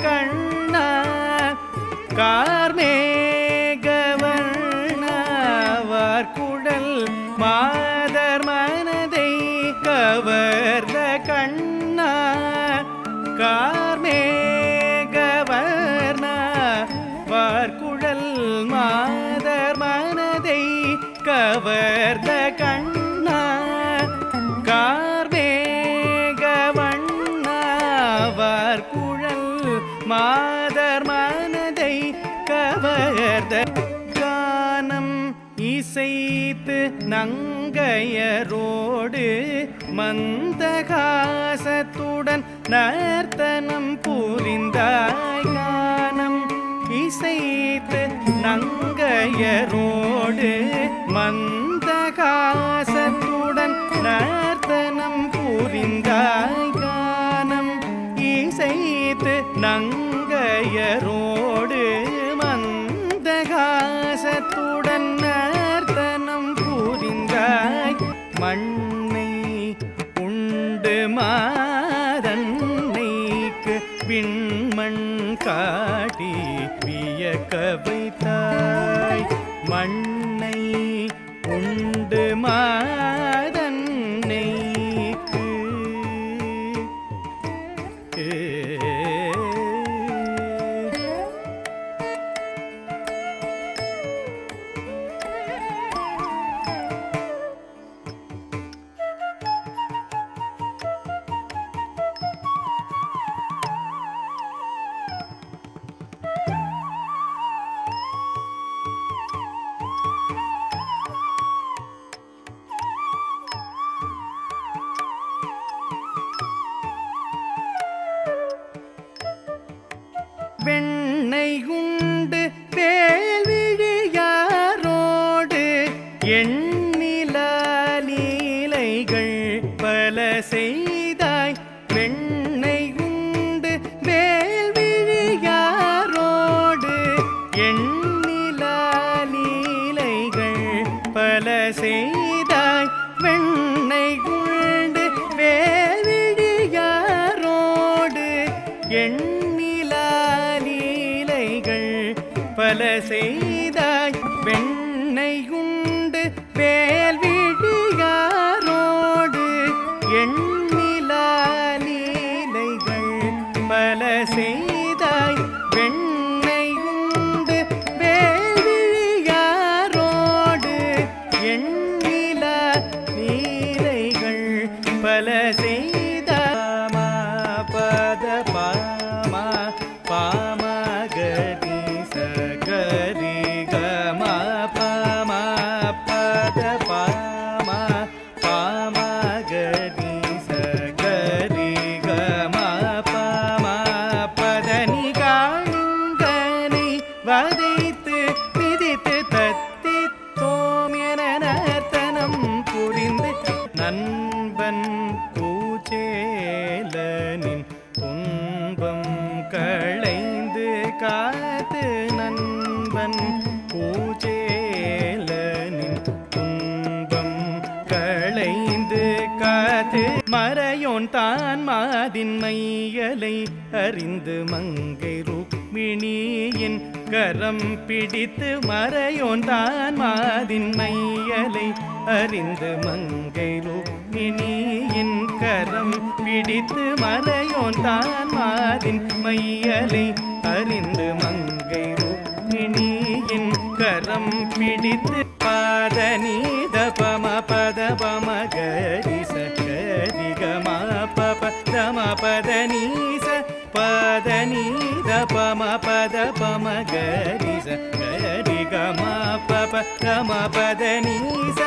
கண்ணா கார்மேகவர்ணவர் குழல் மாதர் மனதை கவர்ந்த கண்ணா கார்மேகவர்ணவர் குழல் மாதர் மனதை கவர்ந்த கண்ணா கார்மேகவர்ணவர் குழல் மாதர் மனதை கவர்ந்த கானம் இசைத்து நங்கையரோடு மந்தகாசத்துடன் நர்த்தனம் புரிந்தாய் கானம் இசைத்து நங்கையரோடு மந்தகாசத்துடன் நர்த்தனம் புரிந்தாய் கானம் இசைத்து நங்கையரோடு மந்தகாசத்துடன் நர்த்தனம் புரிந்தாய் மண்ணை உண்டு மாதன்னைக்கு விண்மண் காட்டி வியக்க வைத்தாய் மண்ணை உண்டு மாதன்னைக்கு வெண்ணை உண்டு வேல்விழியாரோடு எண்ணிலா லீலைகள் பல செய்தாய் வெண்ணை உண்டு வேல்விழியாரோடு எண்ணிலா லீலைகள் பல செய்தாய் வெண்ணை உண்டு வேல்விழியாரோடு பல செய்தாய் வெண்ணை உண்டு வேல்விழியாரோடு எண்ணிலா லீலைகள் பல செய்தாய் வெண்ணை உண்டு வேல்விழியாரோடு எண்ணிலா லீலைகள் பல செய்தாய் பத பாமா பாமா கரி சகரி கமா பாமா பத பாமா பாமா கரி சகரி கமா பாமா பதனி காணிங்கனை வதைத்து மிதித்து தத்தி தோமியன நர்த்தனம் புரிந்து நண்பன் பூச்சேலனின் துன்பம் களைந்து காத்து நண்பன் பூச்சேலனின் துன்பம் களைந்து காத்து மறையோன் தான் மாதின் மையலை அறிந்து மங்கை ருக்மிணியின் கரம் பிடித்து மறையோன் தான் மாதின் மையலை அறிந்து மங்கை ருக்மிணியின் கரம் பிடித்து மறையோன் தான் மாதின் மையலை அறிந்து மங்கை ருக்மிணியின் கரம் பிடித்து பாதநீத பம பத பம கரி சரி கம பப தம பதநீச பதநீத பம பத பம கரி சரி கம பப தம பதநீச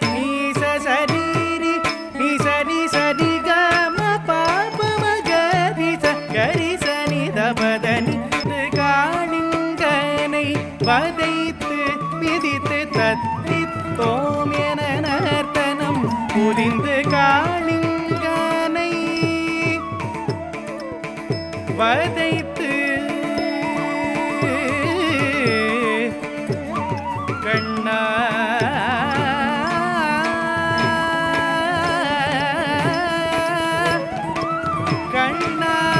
நீச சரீரி நீ சரி சரி கம பாப மகரி சரி சனி தபதனி காணிங்கனை வதைத்து மிதித்து தத்தி தோமென நர்த்தனம் புரிந்து காணிங்கனை வதைத்து கண்ணா வீணாய்